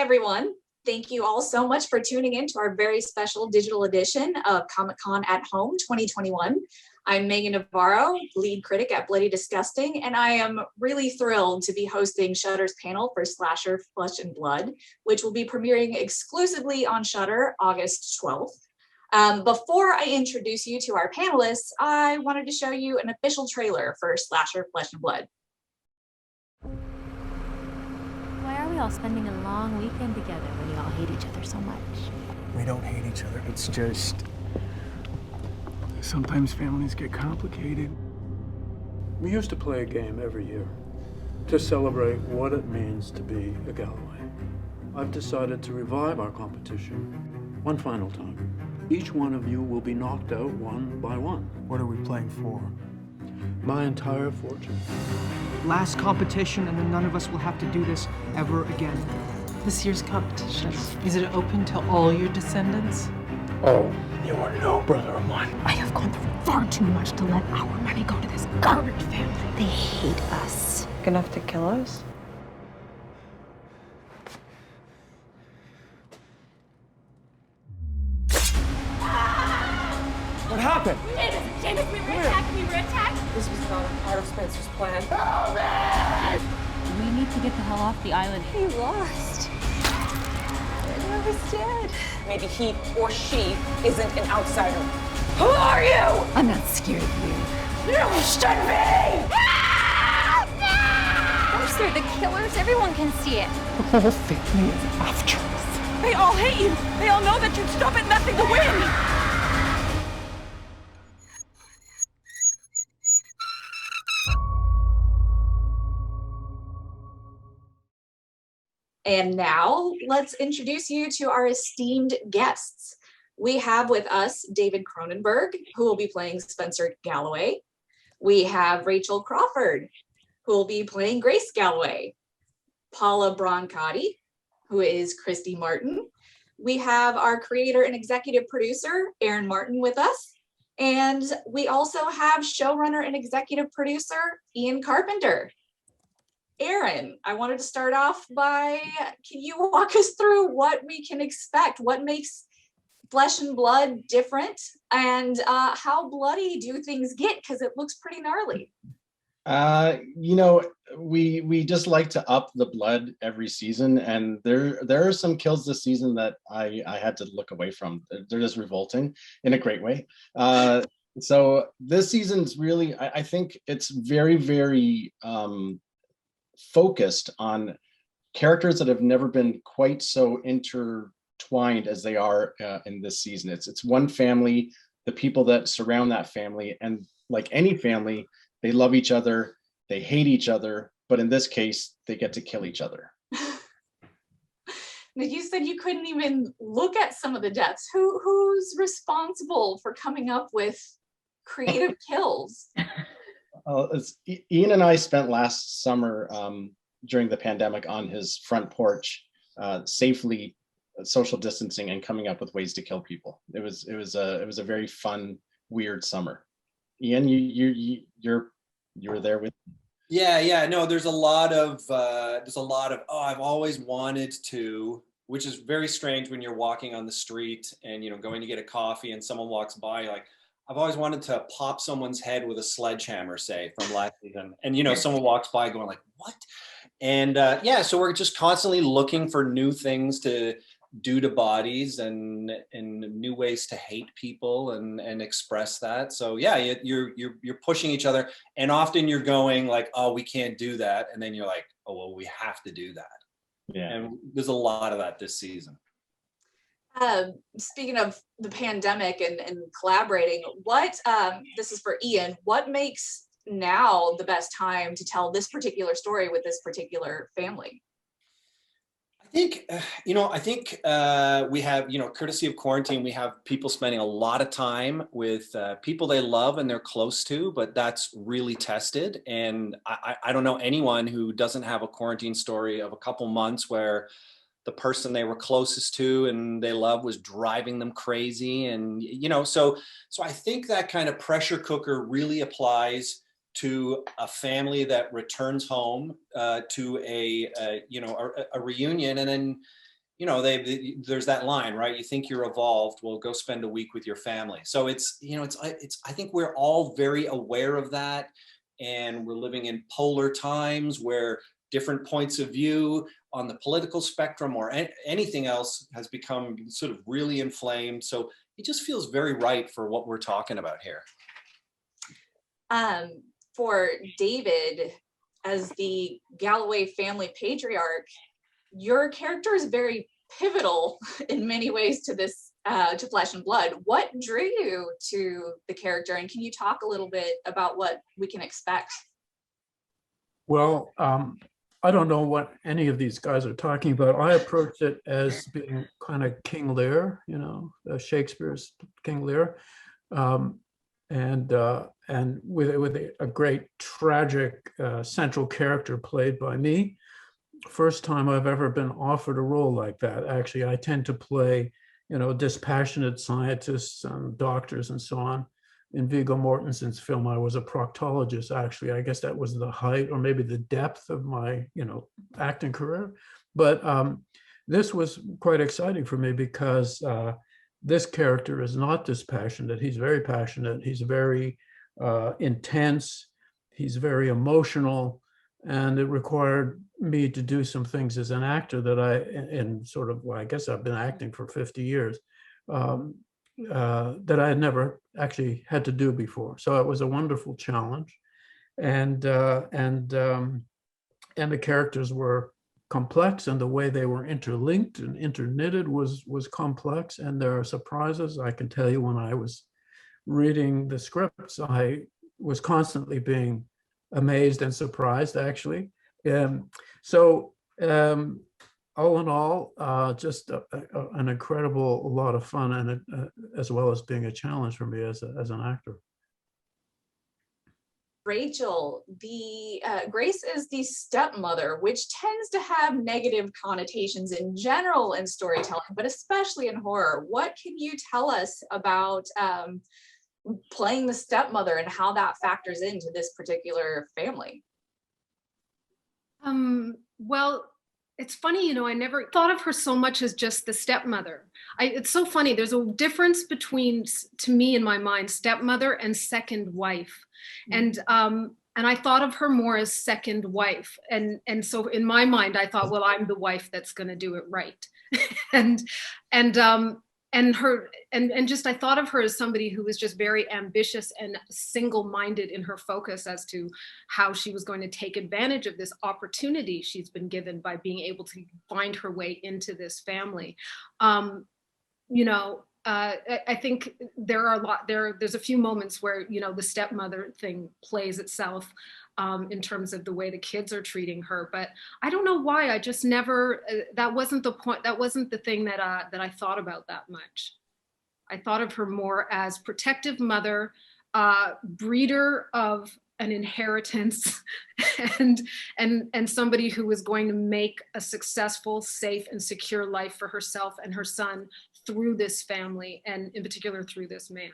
everyone. Thank you all so much for tuning in to our very special digital edition of Comic-Con at Home 2021. I'm Meagan Navarro, lead critic at Bloody Disgusting, and I am really thrilled to be hosting Shudder's panel for Slasher Flesh and Blood, which will be premiering exclusively on Shudder August 12th. Before I introduce you to our panelists, I wanted to show you an official trailer for Slasher Flesh and Blood. Why are we all spending a long weekend together when we all hate each other so much? We don't hate each other, it's just... sometimes families get complicated. We used to play a game every year to celebrate what it means to be a Galloway. I've decided to revive our competition one final time. Each one of you will be knocked out one by one. What are we playing for? My entire fortune. Last competition, and then none of us will have to do this ever again. This year's competition, is it open to all your descendants? Oh, you are no brother of mine. I have gone through far too much to let our money go to this garbage family. They hate us. Enough to kill us? What happened? David, we were attacked. This was not a part of Spencer's plan. We need to get the hell off the island. He lost. I was dead. Maybe he or she isn't an outsider. Who are you? I'm not scared of you. You should be! Of course they're the killers. Everyone can see it. The whole family is after us. They all hate you. They all know that you'd stop at nothing to win. And now let's introduce you to our esteemed guests. We have with us David Cronenberg, who will be playing Spencer Galloway. We have Rachael Crawford, who will be playing Grace Galloway. Paula Brancati, who is Christy Martin. We have our creator and executive producer, Aaron Martin, with us. And we also have showrunner and executive producer, Ian Carpenter. Aaron, I wanted to start off by, can you walk us through what we can expect? What makes Flesh and Blood different? And how bloody do things get? Because it looks pretty gnarly. We just like to up the blood every season, and there are some kills this season that I had to look away from. They're just revolting in a great way. So this season's really, I think it's very, very focused on characters that have never been quite so intertwined as they are in this season. It's one family, the people that surround that family, and like any family, they love each other, they hate each other, but in this case, they get to kill each other. Now, you said you couldn't even look at some of the deaths. Who's responsible for coming up with creative kills? Ian and I spent last summer during the pandemic on his front porch, safely social distancing and coming up with ways to kill people. It was a very fun, weird summer. Ian, you were there with me. Yeah. No, there's a lot of I've always wanted to, which is very strange when you're walking on the street and going to get a coffee and someone walks by, like, I've always wanted to pop someone's head with a sledgehammer, say, from last season. And, someone walks by going like, what? And so we're just constantly looking for new things to do to bodies and new ways to hate people and express that. So yeah, you're pushing each other. And often you're going like, oh, we can't do that. And then you're like, oh, well, we have to do that. Yeah. And there's a lot of that this season. Speaking of the pandemic and collaborating, this is for Ian, what makes now the best time to tell this particular story with this particular family? I think we have, courtesy of quarantine, we have people spending a lot of time with people they love and they're close to, but that's really tested. And I don't know anyone who doesn't have a quarantine story of a couple months where the person they were closest to and they love was driving them crazy. And, so I think that kind of pressure cooker really applies to a family that returns home to a reunion. And then, you know, there's that line, right? You think you're evolved, well, go spend a week with your family. So it's, you know, I think we're all very aware of that. And we're living in polar times where different points of view on the political spectrum or anything else has become sort of really inflamed. So it just feels very right for what we're talking about here. For David, as the Galloway family patriarch, your character is very pivotal in many ways to this, to Flesh and Blood. What drew you to the character, and can you talk a little bit about what we can expect? Well, I don't know what any of these guys are talking about. I approached it as being kind of King Lear, you know, Shakespeare's King Lear, and with a great tragic central character played by me. First time I've ever been offered a role like that. Actually, I tend to play, you know, dispassionate scientists and doctors and so on. In Viggo Mortensen's film, I was a proctologist, actually. I guess that was the height or maybe the depth of my, you know, acting career. But this was quite exciting for me because this character is not dispassionate. He's very passionate. He's very intense. He's very emotional. And it required me to do some things as an actor that I guess I've been acting for 50 years, that I had never actually had to do before. So it was a wonderful challenge. And the characters were complex, and the way they were interlinked and interknitted was complex. And there are surprises. I can tell you, when I was reading the scripts, I was constantly being amazed and surprised, actually. So all in all, just an incredible lot of fun, and as well as being a challenge for me as an actor. Rachel, Grace is the stepmother, which tends to have negative connotations in general in storytelling, but especially in horror. What can you tell us about playing the stepmother and how that factors into this particular family? Well, it's funny, you know, I never thought of her so much as just the stepmother. It's so funny. There's a difference between, to me in my mind, stepmother and second wife. And I thought of her more as second wife. And so in my mind, I thought, well, I'm the wife that's going to do it right. I thought of her as somebody who was just very ambitious and single-minded in her focus as to how she was going to take advantage of this opportunity she's been given by being able to find her way into this family. I think there's a few moments where, you know, the stepmother thing plays itself in terms of the way the kids are treating her, but I don't know why. I just never, that wasn't the point. That wasn't the thing that I thought about that much. I thought of her more as protective mother, breeder of an inheritance, and somebody who was going to make a successful, safe, and secure life for herself and her son through this family, and in particular through this man.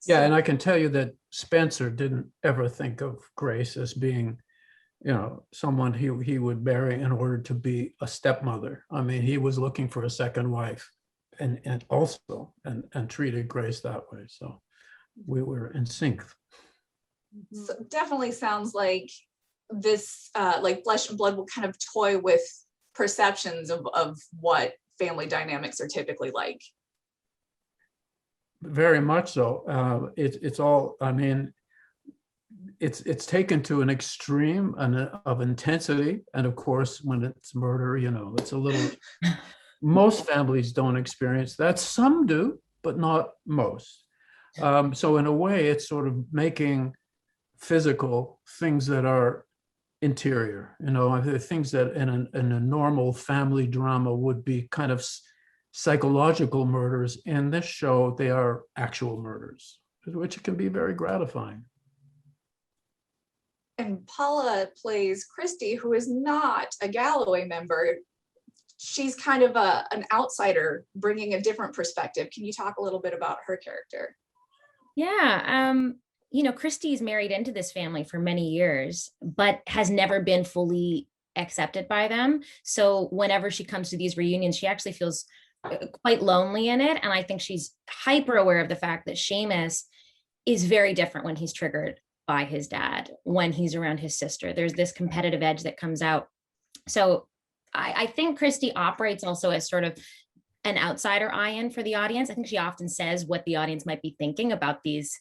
Yeah, and I can tell you that Spencer didn't ever think of Grace as being, you know, someone he would marry in order to be a stepmother. I mean, he was looking for a second wife, and treated Grace that way. So we were in sync. So definitely sounds like this, like Flesh and Blood will kind of toy with perceptions of what family dynamics are typically like. Very much so. It's all, I mean, it's taken to an extreme of intensity. And of course, when it's murder, you know, it's a little, most families don't experience that. Some do, but not most. So in a way, it's sort of making physical things that are interior, you know, the things that in a normal family drama would be kind of psychological murders. In this show, they are actual murders, which can be very gratifying. And Paula plays Christy, who is not a Galloway member. She's kind of an outsider, bringing a different perspective. Can you talk a little bit about her character? Yeah, you know, Christy's married into this family for many years, but has never been fully accepted by them. So whenever she comes to these reunions, she actually feels quite lonely in it. And I think she's hyper aware of the fact that Seamus is very different when he's triggered by his dad, when he's around his sister. There's this competitive edge that comes out. So I think Christy operates also as sort of an outsider eye in for the audience. I think she often says what the audience might be thinking about these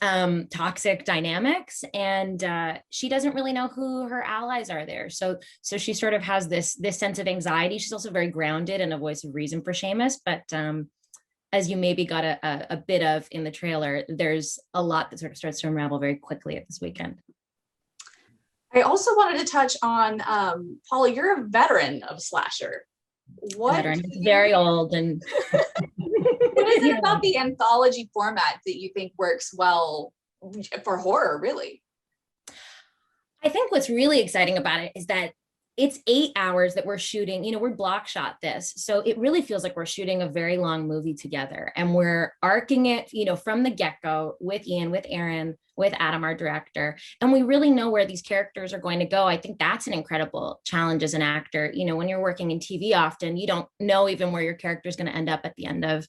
toxic dynamics, and she doesn't really know who her allies are there. So she sort of has this sense of anxiety. She's also very grounded and a voice of reason for Seamus, but as you maybe got a bit of in the trailer, there's a lot that sort of starts to unravel very quickly at this weekend. I also wanted to touch on, Paula, you're a veteran of slasher. Veteran, very old. And what is it about the anthology format that you think works well for horror, really? I think what's really exciting about it is that it's 8 hours that we're shooting. You know, we're block shot this. So it really feels like we're shooting a very long movie together, and we're arcing it, you know, from the get-go with Ian, with Aaron, with Adam, our director. And we really know where these characters are going to go. I think that's an incredible challenge as an actor. You know, when you're working in TV, often you don't know even where your character is going to end up at the end of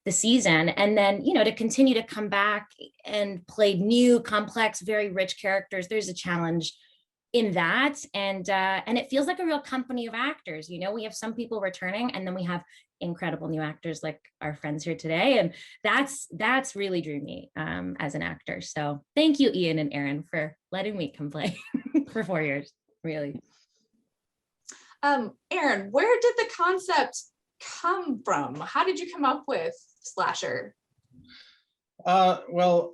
the season. And then, you know, to continue to come back and play new, complex, very rich characters, there's a challenge in that. And it feels like a real company of actors. You know, we have some people returning, and then we have incredible new actors like our friends here today. And that's really drew me as an actor. So thank you, Ian and Aaron, for letting me come play for 4 years, really. Aaron, where did the concept come from? How did you come up with slasher? Well,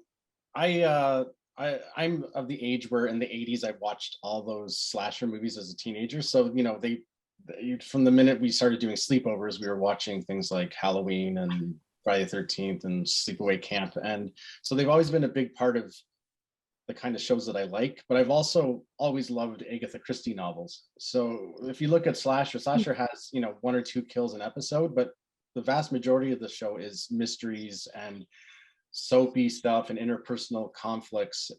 I'm of the age where in the 80s I watched all those slasher movies as a teenager. So, you know, from the minute we started doing sleepovers, we were watching things like Halloween and Friday the 13th and Sleepaway Camp. And so they've always been a big part of the kind of shows that I like, but I've also always loved Agatha Christie novels. So if you look at slasher has, you know, 1 or 2 kills an episode, but the vast majority of the show is mysteries and soapy stuff and interpersonal conflicts.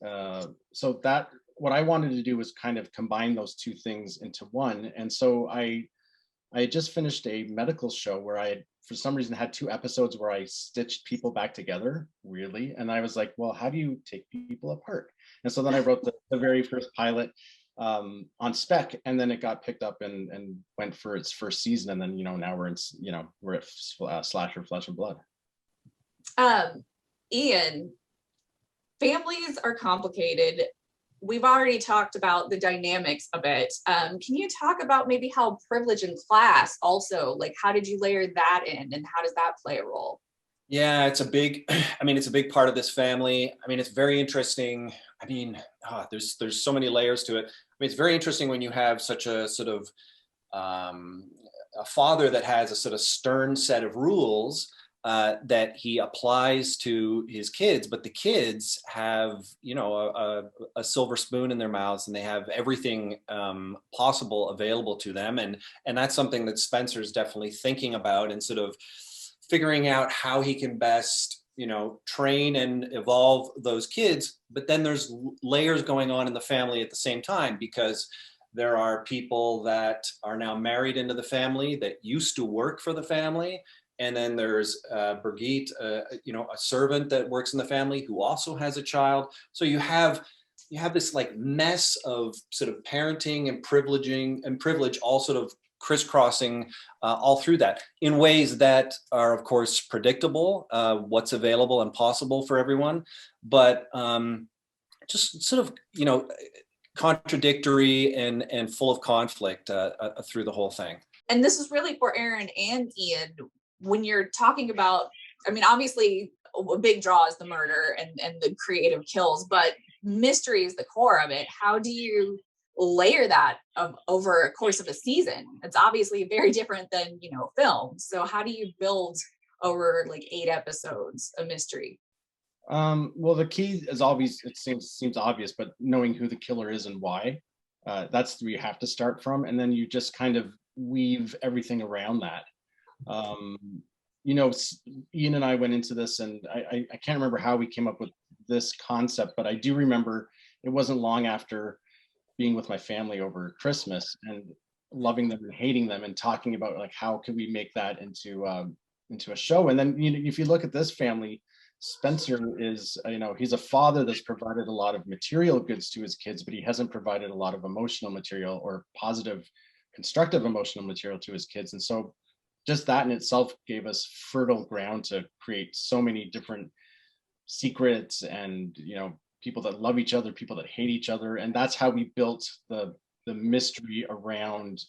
So that what I wanted to do was kind of combine those 2 things into one. And so I had just finished a medical show where I had, for some reason, had 2 episodes where I stitched people back together, weirdly. And I was like, well, how do you take people apart? And so then I wrote the very first pilot on spec, and then it got picked up and went for its first season. And then, you know, now we're at Slasher Flesh and Blood. Ian, families are complicated. We've already talked about the dynamics of it. Can you talk about maybe how privilege and class also, like, how did you layer that in, and how does that play a role? Yeah, it's a big part of this family. I mean, it's very interesting. I mean, there's so many layers to it. I mean, it's very interesting when you have such a sort of a father that has a sort of stern set of rules that he applies to his kids, but the kids have, you know, a silver spoon in their mouths, and they have everything possible available to them. And that's something that Spencer's definitely thinking about and sort of figuring out how he can best, you know, train and evolve those kids. But then there's layers going on in the family at the same time, because there are people that are now married into the family that used to work for the family. And then there's Birgit, you know, a servant that works in the family who also has a child. So you have this like mess of sort of parenting and privilege all sort of crisscrossing all through that in ways that are, of course, predictable, what's available and possible for everyone, but just sort of, you know, contradictory and full of conflict through the whole thing. And this is really for Aaron and Ian. When you're talking about, I mean, obviously a big draw is the murder and the creative kills, but mystery is the core of it. How do you layer that over a course of a season? It's obviously very different than, you know, film. So how do you build over like 8 episodes a mystery? Well, the key is obvious. It seems obvious, but knowing who the killer is and why, that's where you have to start from. And then you just kind of weave everything around that. You know, Ian and I went into this, and I can't remember how we came up with this concept, but I do remember it wasn't long after being with my family over Christmas and loving them and hating them and talking about like how can we make that into a show. And then, you know, if you look at this family, Spencer is, you know, he's a father that's provided a lot of material goods to his kids, but he hasn't provided a lot of emotional material or positive, constructive emotional material to his kids. And so just that in itself gave us fertile ground to create so many different secrets and, you know, people that love each other, people that hate each other. And that's how we built the mystery around,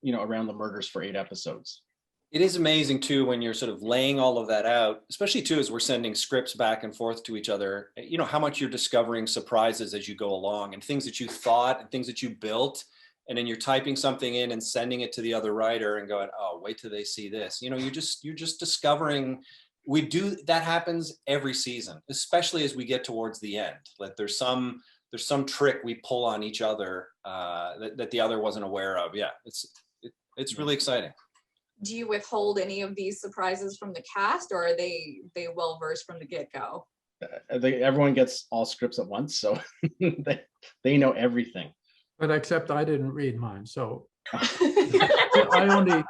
you know, around the murders for 8 episodes. It is amazing too when you're sort of laying all of that out, especially too as we're sending scripts back and forth to each other, you know, how much you're discovering surprises as you go along and things that you thought and things that you built, and then you're typing something in and sending it to the other writer and going, oh, wait till they see this. You know, you're just discovering. That happens every season, especially as we get towards the end. Like there's some trick we pull on each other that the other wasn't aware of. Yeah, it's really exciting. Do you withhold any of these surprises from the cast, or are they well versed from the get-go? Everyone gets all scripts at once, so they know everything. But except I didn't read mine, so I only,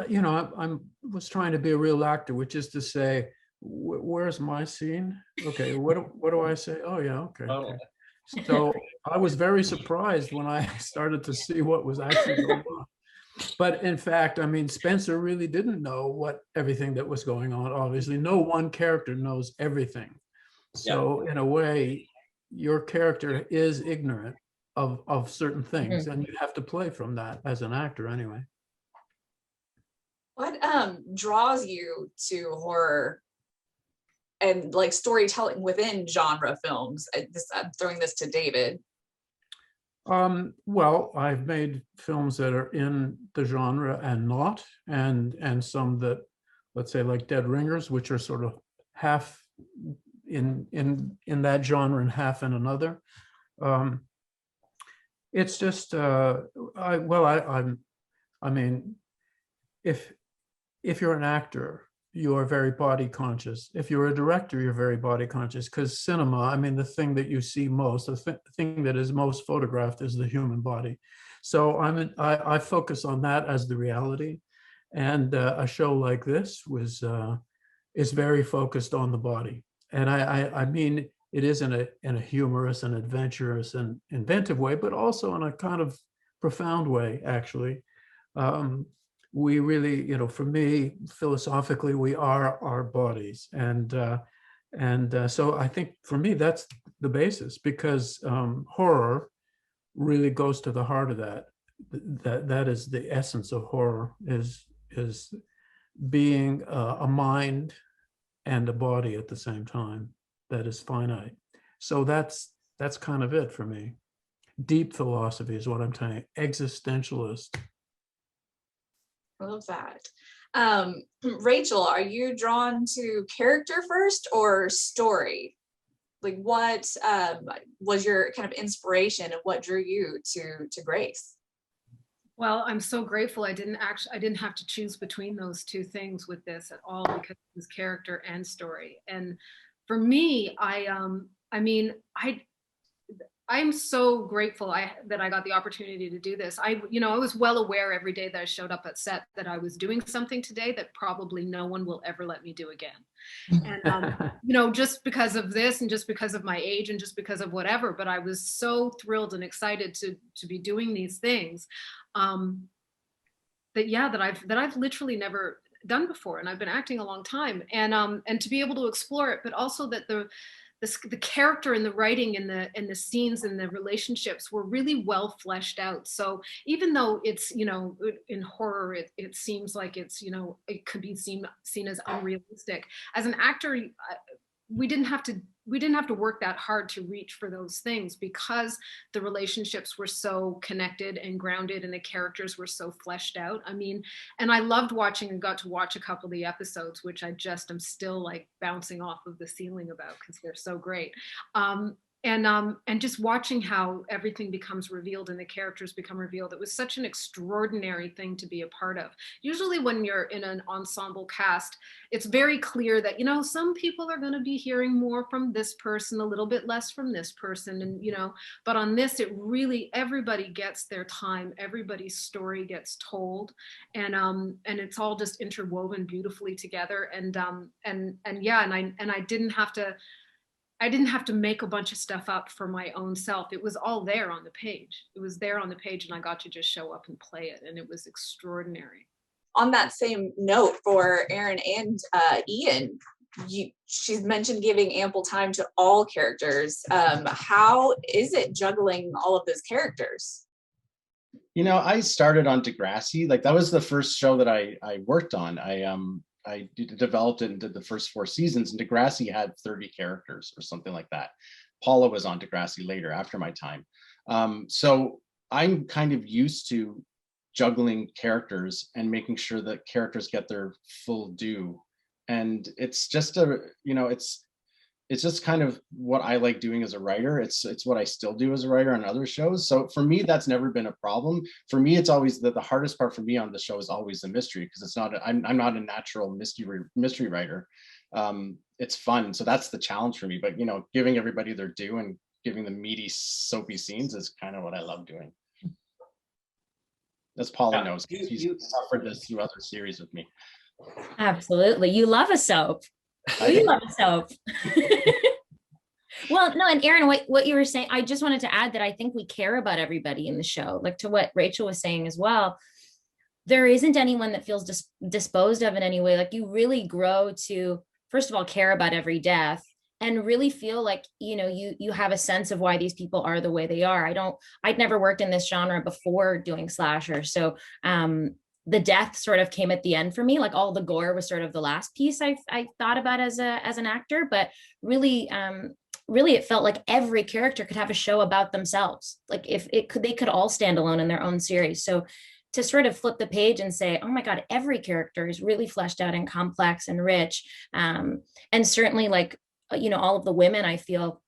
you know, I was trying to be a real actor, which is to say, where's my scene? Okay, what do I say? Oh yeah, okay. Oh. So I was very surprised when I started to see what was actually going on. But in fact, I mean, Spencer really didn't know everything that was going on. Obviously, no one character knows everything. So in a way, your character is ignorant of certain things, and you have to play from that as an actor anyway. What draws you to horror and like storytelling within genre films? I'm throwing this to David. Well, I've made films that are in the genre and not, and some that, let's say, like Dead Ringers, which are sort of half in that genre and half in another. It's just I mean, if you're an actor, you are very body conscious. If you're a director, you're very body conscious, because cinema, I mean, the thing that you see most, the thing that is most photographed is the human body. So I focus on that as the reality. And a show like this is very focused on the body. And I mean, it is in a humorous and adventurous and inventive way, but also in a kind of profound way, actually. We really, you know, for me, philosophically, we are our bodies. And so I think for me, that's the basis, because horror really goes to the heart of that. That is the essence of horror, is being a mind and a body at the same time that is finite. So that's kind of it for me. Deep philosophy is what I'm saying, existentialist. I love that. Rachel, are you drawn to character first or story? Like what was your kind of inspiration and what drew you to Grace? Well, I'm so grateful I didn't have to choose between those two things with this at all, because it was character and story. And for me, I'm so grateful that I got the opportunity to do this. I was well aware every day that I showed up at set that I was doing something today that probably no one will ever let me do again. And, just because of this and just because of my age and just because of whatever, but I was so thrilled and excited to be doing these things that I've literally never done before. And I've been acting a long time, and to be able to explore it, but also that the character and the writing and the scenes and the relationships were really well fleshed out. So even though it's, in horror, it seems like it's, it could be seen as unrealistic. As an actor, we didn't have to work that hard to reach for those things, because the relationships were so connected and grounded and the characters were so fleshed out. I mean, and I loved watching and got to watch a couple of the episodes, which I just am still like bouncing off of the ceiling about, because they're so great. and just watching how everything becomes revealed and the characters become revealed, it was such an extraordinary thing to be a part of. Usually when you're in an ensemble cast, it's very clear that, you know, some people are going to be hearing more from this person, a little bit less from this person, and, you know, but on this, it really, everybody gets their time, everybody's story gets told, and it's all just interwoven beautifully together, and yeah, and I didn't have to make a bunch of stuff up for my own self. It was all there on the page. It was there on the page, and I got to just show up and play it, and it was extraordinary. On that same note, for Aaron and Ian, she's mentioned giving ample time to all characters. How is it juggling all of those characters? You know, I started on Degrassi. Like, that was the first show that I worked on. I developed it and did the first 4 seasons, and Degrassi had 30 characters or something like that. Paula was on Degrassi later, after my time. So I'm kind of used to juggling characters and making sure that characters get their full due. And it's just it's just kind of what I like doing as a writer. It's what I still do as a writer on other shows. So for me, that's never been a problem. For me, it's always the hardest part for me on the show is always the mystery, because it's not, I'm not a natural mystery writer. It's fun. So that's the challenge for me. But, you know, giving everybody their due and giving them meaty, soapy scenes is kind of what I love doing. As Paula knows, he's suffered this through other series with me. Absolutely. You love a soap. We love a soap. Well, no, and Aaron, what you were saying, I just wanted to add that I think we care about everybody in the show, like to what Rachel was saying as well. There isn't anyone that feels disposed of in any way. Like, you really grow to, first of all, care about every death, and really feel like, you know, you have a sense of why these people are the way they are. I'd never worked in this genre before doing slasher. So, the death sort of came at the end for me. Like, all the gore was sort of the last piece I thought about as an actor, but really it felt like every character could have a show about themselves. Like, they could all stand alone in their own series. So to sort of flip the page and say, oh my God, every character is really fleshed out and complex and rich. And certainly, like, you know, all of the women, I feel,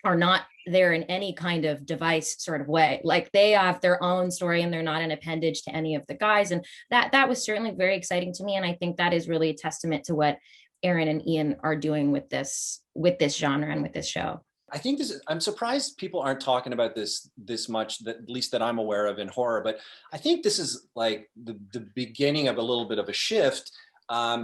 are not there in any kind of device sort of way. Like, they have their own story and they're not an appendage to any of the guys. And that was certainly very exciting to me. And I think that is really a testament to what Aaron and Ian are doing with this genre and with this show. I think I'm surprised people aren't talking about this much, that at least that I'm aware of in horror, but I think this is like the beginning of a little bit of a shift.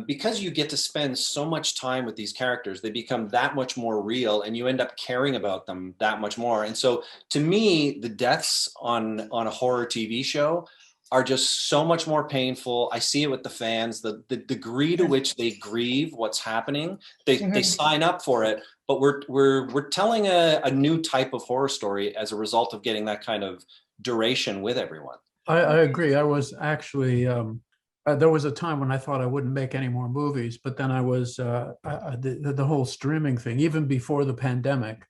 Because you get to spend so much time with these characters, they become that much more real, and you end up caring about them that much more. And so, to me, the deaths on a horror TV show are just so much more painful. I see it with the fans, the degree to which they grieve what's happening. They sign up for it, but we're telling a new type of horror story as a result of getting that kind of duration with everyone. I agree. I was actually. There was a time when I thought I wouldn't make any more movies, but then I was the whole streaming thing, even before the pandemic,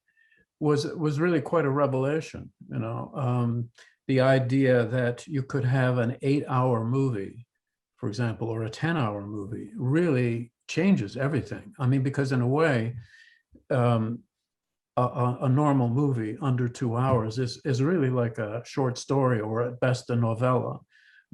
was really quite a revelation. You know, the idea that you could have an 8-hour movie, for example, or a 10-hour movie, really changes everything. I mean, because in a way, a normal movie under 2 hours is really like a short story, or at best a novella.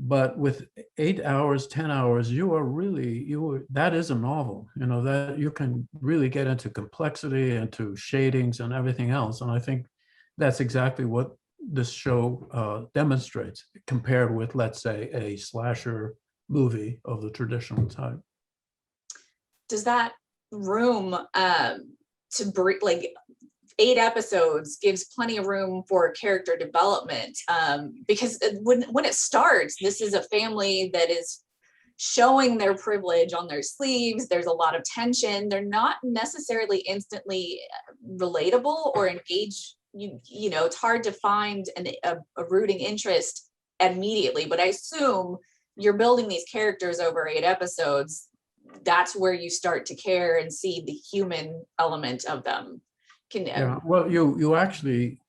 But with 8 hours, 10 hours, that is a novel, you know, that you can really get into complexity, into shadings and everything else. And I think that's exactly what this show demonstrates, compared with, let's say, a slasher movie of the traditional type. Does that room to breathe, like 8 episodes gives plenty of room for character development, because when it starts, this is a family that is showing their privilege on their sleeves. There's a lot of tension. They're not necessarily instantly relatable or engage. You know, it's hard to find a rooting interest immediately, but I assume you're building these characters over 8 episodes. That's where you start to care and see the human element of them. Yeah, well, you actually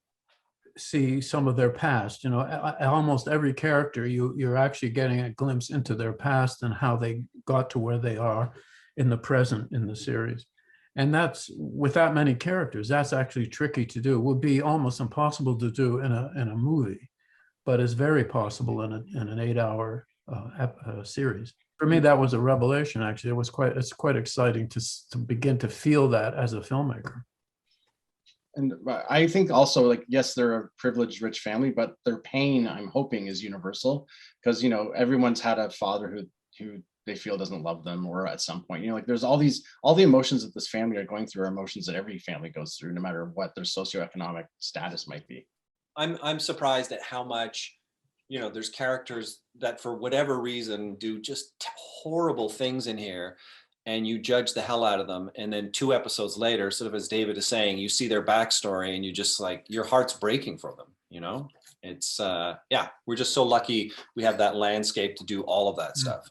see some of their past. You know, almost every character, you're actually getting a glimpse into their past and how they got to where they are in the present in the series. And that's, with that many characters, that's actually tricky to do. It would be almost impossible to do in a movie, but it's very possible in an 8-hour series. For me, that was a revelation. Actually, it's quite exciting to begin to feel that as a filmmaker. And I think also, like, yes, they're a privileged, rich family, but their pain, I'm hoping, is universal, because, you know, everyone's had a father who they feel doesn't love them, or at some point, you know, like, there's all the emotions that this family are going through are emotions that every family goes through, no matter what their socioeconomic status might be. I'm surprised at how much, you know, there's characters that for whatever reason do just horrible things in here, and you judge the hell out of them, and then 2 episodes later, sort of as David is saying, you see their backstory and you just, like, your heart's breaking for them, you know. It's yeah, we're just so lucky we have that landscape to do all of that stuff.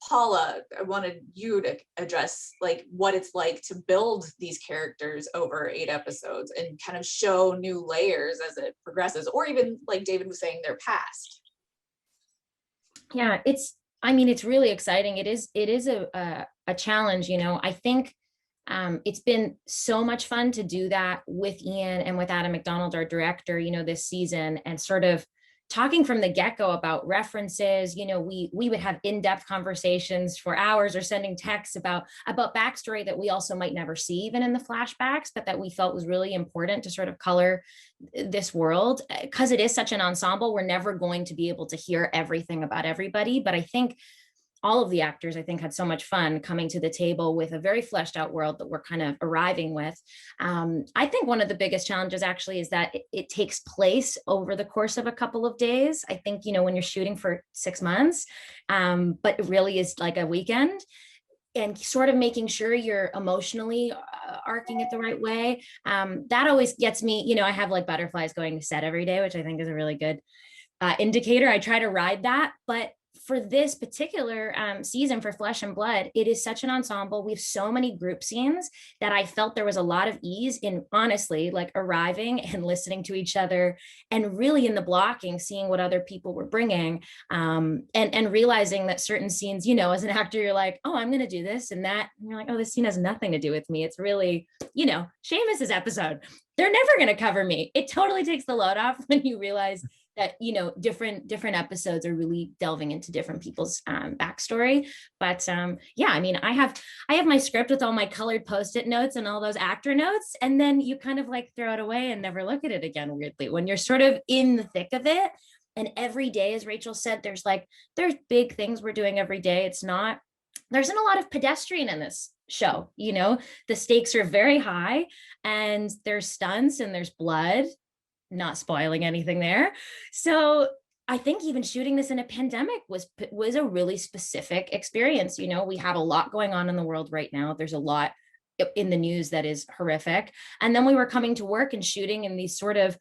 Paula, I wanted you to address, like, what it's like to build these characters over 8 episodes and kind of show new layers as it progresses, or even, like David was saying, their past. Yeah, it's really exciting. It is a challenge, you know. I think it's been so much fun to do that with Ian and with Adam McDonald, our director, you know, this season, and sort of talking from the get-go about references. You know, we would have in-depth conversations for hours, or sending texts about backstory that we also might never see even in the flashbacks, but that we felt was really important to sort of color this world, because it is such an ensemble. We're never going to be able to hear everything about everybody, but I think all of the actors, I think, had so much fun coming to the table with a very fleshed out world that we're kind of arriving with. I think one of the biggest challenges actually is that it takes place over the course of a couple of days. I think, you know, when you're shooting for 6 months, but it really is like a weekend, and sort of making sure you're emotionally arcing it the right way. That always gets me, you know. I have like butterflies going to set every day, which I think is a really good indicator. I try to ride that, but for this particular season for Flesh and Blood, it is such an ensemble. We have so many group scenes that I felt there was a lot of ease in, honestly, like arriving and listening to each other, and really in the blocking, seeing what other people were bringing, and realizing that certain scenes, you know, as an actor, you're like, oh, I'm going to do this and that. And you're like, oh, this scene has nothing to do with me. It's really, you know, Seamus's episode. They're never going to cover me. It totally takes the load off when you realize that, you know, different episodes are really delving into different people's backstory. But yeah, I mean, I have my script with all my colored Post-it notes and all those actor notes, and then you kind of like throw it away and never look at it again, weirdly, when you're sort of in the thick of it. And every day, as Rachel said, there's big things we're doing every day. There isn't a lot of pedestrian in this show, you know. The stakes are very high, and there's stunts and there's blood. Not spoiling anything there. So I think even shooting this in a pandemic was a really specific experience. You know, we have a lot going on in the world right now. There's a lot in the news that is horrific. And then we were coming to work and shooting in these sort of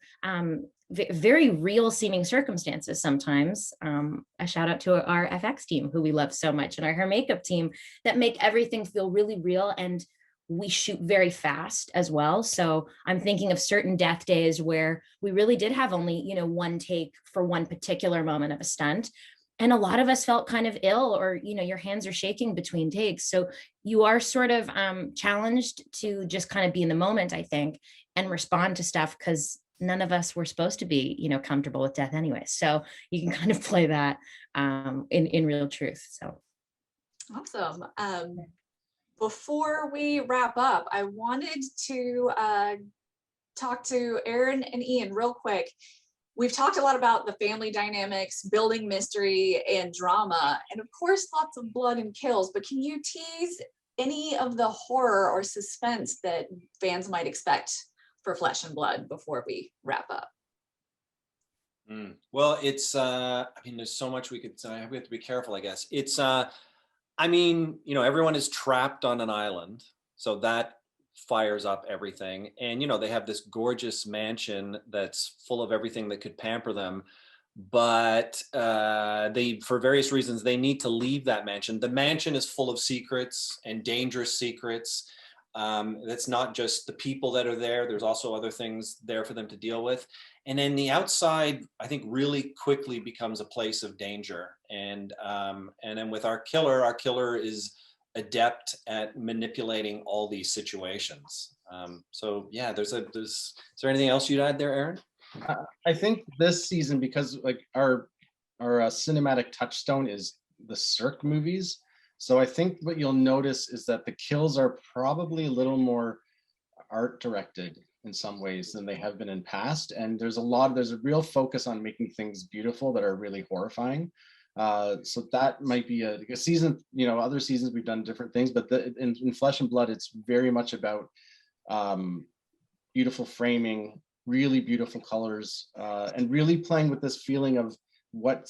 very real seeming circumstances sometimes. A shout out to our FX team, who we love so much, and our hair makeup team, that make everything feel really real. And we shoot very fast as well. So I'm thinking of certain death days where we really did have only, you know, one take for one particular moment of a stunt. And a lot of us felt kind of ill, or, you know, your hands are shaking between takes. So you are sort of challenged to just kind of be in the moment, I think, and respond to stuff, because none of us were supposed to be, you know, comfortable with death anyway. So you can kind of play that in real truth. So awesome. Before we wrap up, I wanted to talk to Aaron and Ian real quick. We've talked a lot about the family dynamics, building mystery and drama, and of course, lots of blood and kills, but can you tease any of the horror or suspense that fans might expect for Flesh and Blood before we wrap up? Well, it's, I mean, there's so much we could say. We have to be careful, I guess. It's, I mean, you know, everyone is trapped on an island, so that fires up everything. And, you know, they have this gorgeous mansion that's full of everything that could pamper them. But they, for various reasons, they need to leave that mansion. The mansion is full of secrets and dangerous secrets. That's not just the people that are there. There's also other things there for them to deal with. And then the outside, I think, really quickly becomes a place of danger. And then with our killer is adept at manipulating all these situations. So yeah, is there anything else you'd add there, Aaron? I think this season, because like our cinematic touchstone is the Cirque movies, so I think what you'll notice is that the kills are probably a little more art directed in some ways than they have been in past, and there's a real focus on making things beautiful that are really horrifying. So that might be a season. Other seasons we've done different things, but in Flesh and Blood, it's very much about beautiful framing, really beautiful colors, and really playing with this feeling of what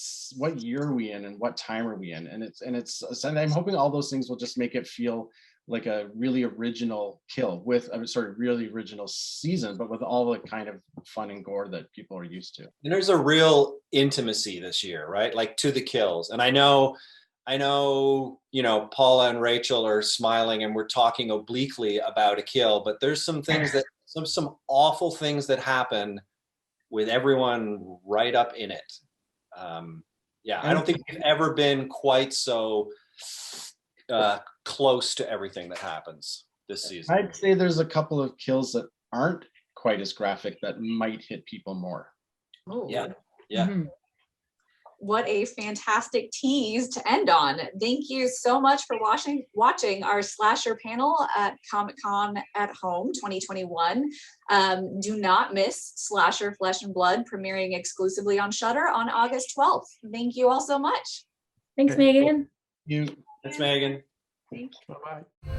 year are we in and what time are we in, and I'm hoping all those things will just make it feel like a really original kill with really original season, but with all the kind of fun and gore that people are used to. And there's a real intimacy this year, right? Like to the kills. And I know, Paula and Rachel are smiling and we're talking obliquely about a kill, but there's some things that some awful things that happen with everyone right up in it. I don't think we've ever been quite so close to everything that happens this season. I'd say there's a couple of kills that aren't quite as graphic that might hit people more. Oh, yeah. Mm-hmm. What a fantastic tease to end on. Thank you so much for watching our slasher panel at Comic-Con at Home 2021. Do not miss Slasher Flesh and Blood premiering exclusively on Shudder on August 12th. Thank you all so much. Thanks, Megan. You. Thanks, Megan. Thank you. Bye-bye.